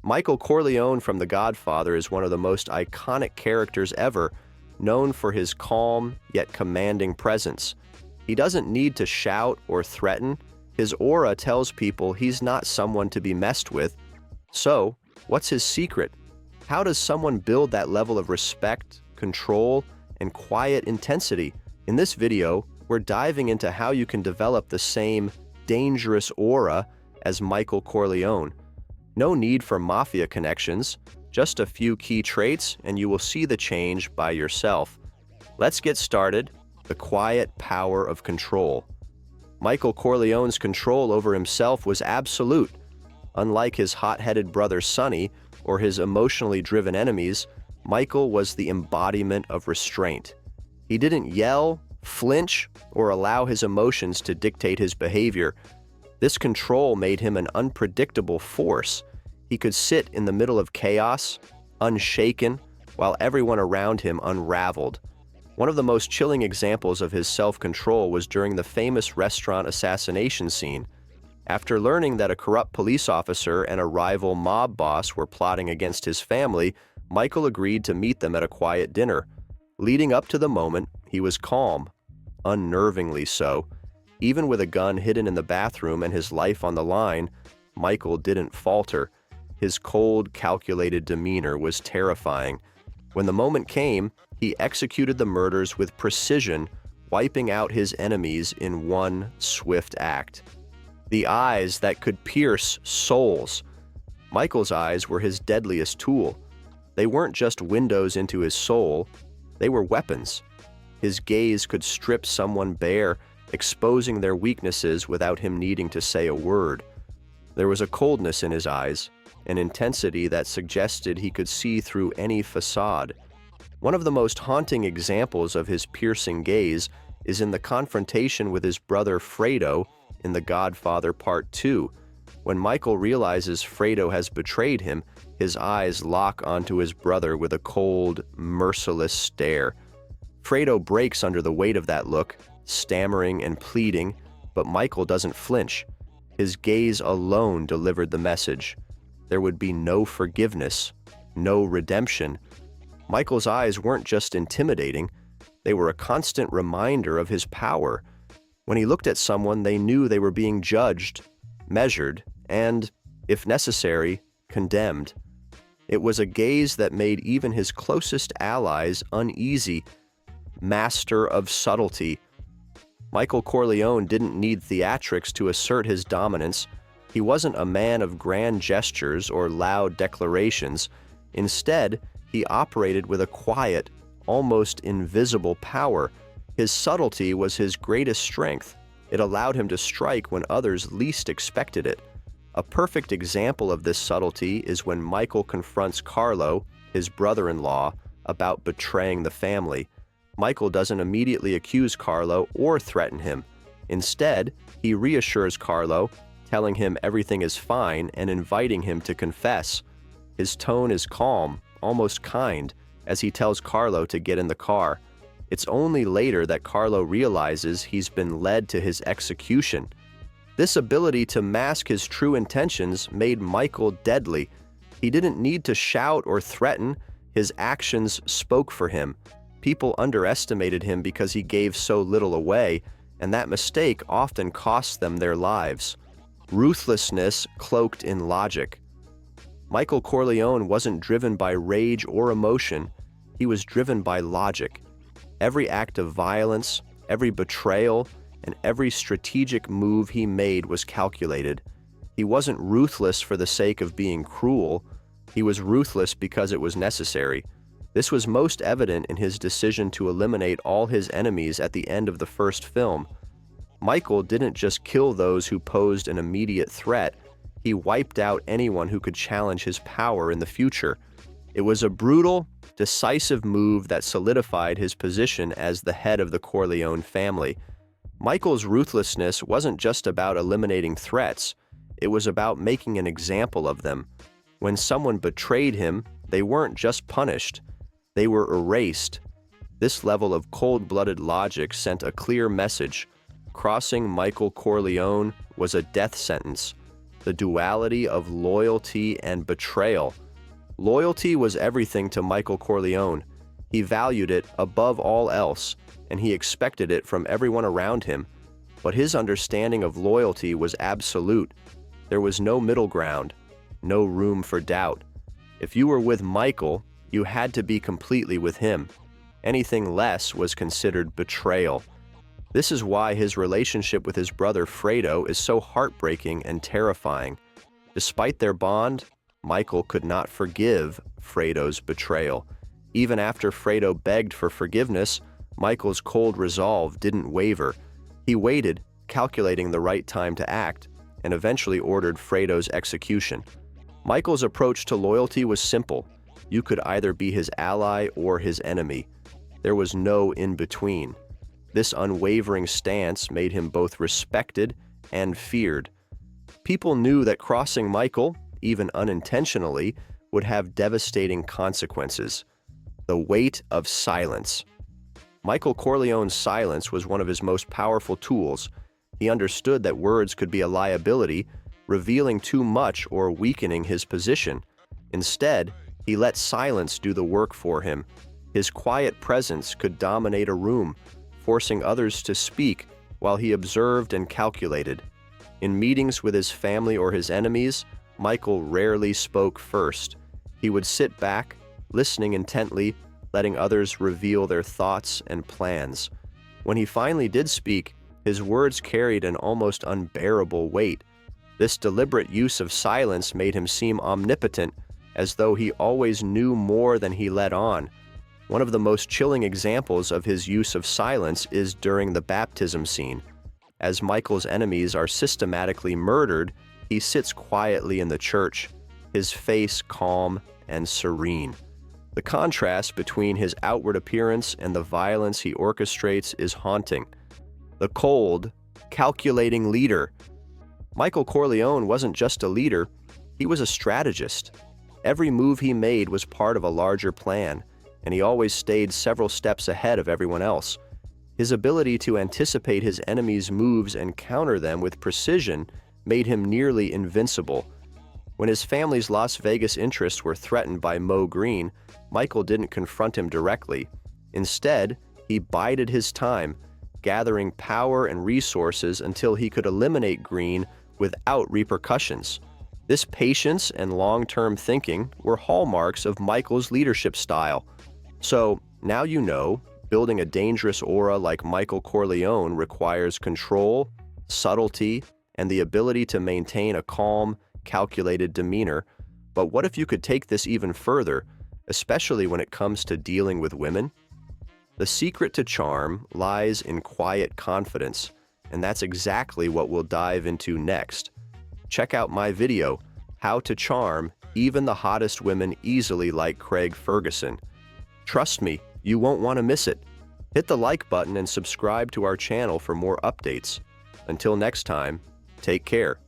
Michael Corleone from The Godfather is one of the most iconic characters ever, known for his calm yet commanding presence. He doesn't need to shout or threaten. His aura tells people he's not someone to be messed with. So, what's his secret? How does someone build that level of respect, control, and quiet intensity? In this video, we're diving into how you can develop the same dangerous aura as Michael Corleone. No need for mafia connections, just a few key traits and you will see the change by yourself. Let's get started. The quiet power of control. Michael Corleone's control over himself was absolute. Unlike his hot-headed brother Sonny or his emotionally driven enemies, Michael was the embodiment of restraint. He didn't yell, flinch, or allow his emotions to dictate his behavior. This control made him an unpredictable force. He could sit in the middle of chaos, unshaken, while everyone around him unraveled. One of the most chilling examples of his self-control was during the famous restaurant assassination scene. After learning that a corrupt police officer and a rival mob boss were plotting against his family, Michael agreed to meet them at a quiet dinner. Leading up to the moment, he was calm, unnervingly so. Even with a gun hidden in the bathroom and his life on the line, Michael didn't falter. His cold, calculated demeanor was terrifying. When the moment came, he executed the murders with precision, wiping out his enemies in one swift act. The eyes that could pierce souls. Michael's eyes were his deadliest tool. They weren't just windows into his soul, they were weapons. His gaze could strip someone bare, exposing their weaknesses without him needing to say a word. There was a coldness in his eyes, an intensity that suggested he could see through any facade. One of the most haunting examples of his piercing gaze is in the confrontation with his brother Fredo in The Godfather Part 2. When Michael realizes Fredo has betrayed him, his eyes lock onto his brother with a cold, merciless stare. Fredo breaks under the weight of that look, stammering and pleading, but Michael doesn't flinch. His gaze alone delivered the message. There would be no forgiveness, no redemption. Michael's eyes weren't just intimidating, they were a constant reminder of his power. When he looked at someone, they knew they were being judged, measured, and, if necessary, condemned. It was a gaze that made even his closest allies uneasy. Master of subtlety. Michael Corleone didn't need theatrics to assert his dominance. He wasn't a man of grand gestures or loud declarations. Instead, he operated with a quiet, almost invisible power. His subtlety was his greatest strength. It allowed him to strike when others least expected it. A perfect example of this subtlety is when Michael confronts Carlo, his brother-in-law, about betraying the family. Michael doesn't immediately accuse Carlo or threaten him. Instead, he reassures Carlo, telling him everything is fine and inviting him to confess. His tone is calm, almost kind, as he tells Carlo to get in the car. It's only later that Carlo realizes he's been led to his execution. This ability to mask his true intentions made Michael deadly. He didn't need to shout or threaten. His actions spoke for him. People underestimated him because he gave so little away, and that mistake often cost them their lives. Ruthlessness cloaked in logic. Michael Corleone wasn't driven by rage or emotion. He was driven by logic. Every act of violence, every betrayal, and every strategic move he made was calculated. He wasn't ruthless for the sake of being cruel. He was ruthless because it was necessary. This was most evident in his decision to eliminate all his enemies at the end of the first film. Michael didn't just kill those who posed an immediate threat. He wiped out anyone who could challenge his power in the future. It was a brutal, decisive move that solidified his position as the head of the Corleone family. Michael's ruthlessness wasn't just about eliminating threats. It was about making an example of them. When someone betrayed him, they weren't just punished. They were erased. This level of cold-blooded logic sent a clear message. Crossing Michael Corleone was a death sentence. the duality of loyalty and betrayal. Loyalty was everything to Michael Corleone. He valued it above all else, and he expected it from everyone around him. But his understanding of loyalty was absolute. There was no middle ground, no room for doubt. If you were with Michael, you had to be completely with him. Anything less was considered betrayal. This is why his relationship with his brother Fredo is so heartbreaking and terrifying. Despite their bond, Michael could not forgive Fredo's betrayal. Even after Fredo begged for forgiveness, Michael's cold resolve didn't waver. He waited, calculating the right time to act, and eventually ordered Fredo's execution. Michael's approach to loyalty was simple. You could either be his ally or his enemy. There was no in-between. This unwavering stance made him both respected and feared. People knew that crossing Michael, even unintentionally, would have devastating consequences. The weight of silence. Michael Corleone's silence was one of his most powerful tools. He understood that words could be a liability, revealing too much or weakening his position. Instead, he let silence do the work for him. His quiet presence could dominate a room, forcing others to speak while he observed and calculated. In meetings with his family or his enemies, Michael rarely spoke first. He would sit back, listening intently, letting others reveal their thoughts and plans. When he finally did speak, his words carried an almost unbearable weight. This deliberate use of silence made him seem omnipotent, as though he always knew more than he let on. One of the most chilling examples of his use of silence is during the baptism scene. As Michael's enemies are systematically murdered, he sits quietly in the church, his face calm and serene. The contrast between his outward appearance and the violence he orchestrates is haunting. The cold, calculating leader. Michael Corleone wasn't just a leader, he was a strategist. Every move he made was part of a larger plan, and he always stayed several steps ahead of everyone else. His ability to anticipate his enemies' moves and counter them with precision made him nearly invincible. When his family's Las Vegas interests were threatened by Mo Green, Michael didn't confront him directly. Instead, he bided his time, gathering power and resources until he could eliminate Green without repercussions. This patience and long-term thinking were hallmarks of Michael's leadership style. So, now you know, building a dangerous aura like Michael Corleone requires control, subtlety, and the ability to maintain a calm, calculated demeanor. But what if you could take this even further, especially when it comes to dealing with women? The secret to charm lies in quiet confidence, and that's exactly what we'll dive into next. Check out my video, How to Charm Even the Hottest Women Easily Like Craig Ferguson. Trust me, you won't want to miss it. Hit the like button and subscribe to our channel for more updates. Until next time, take care.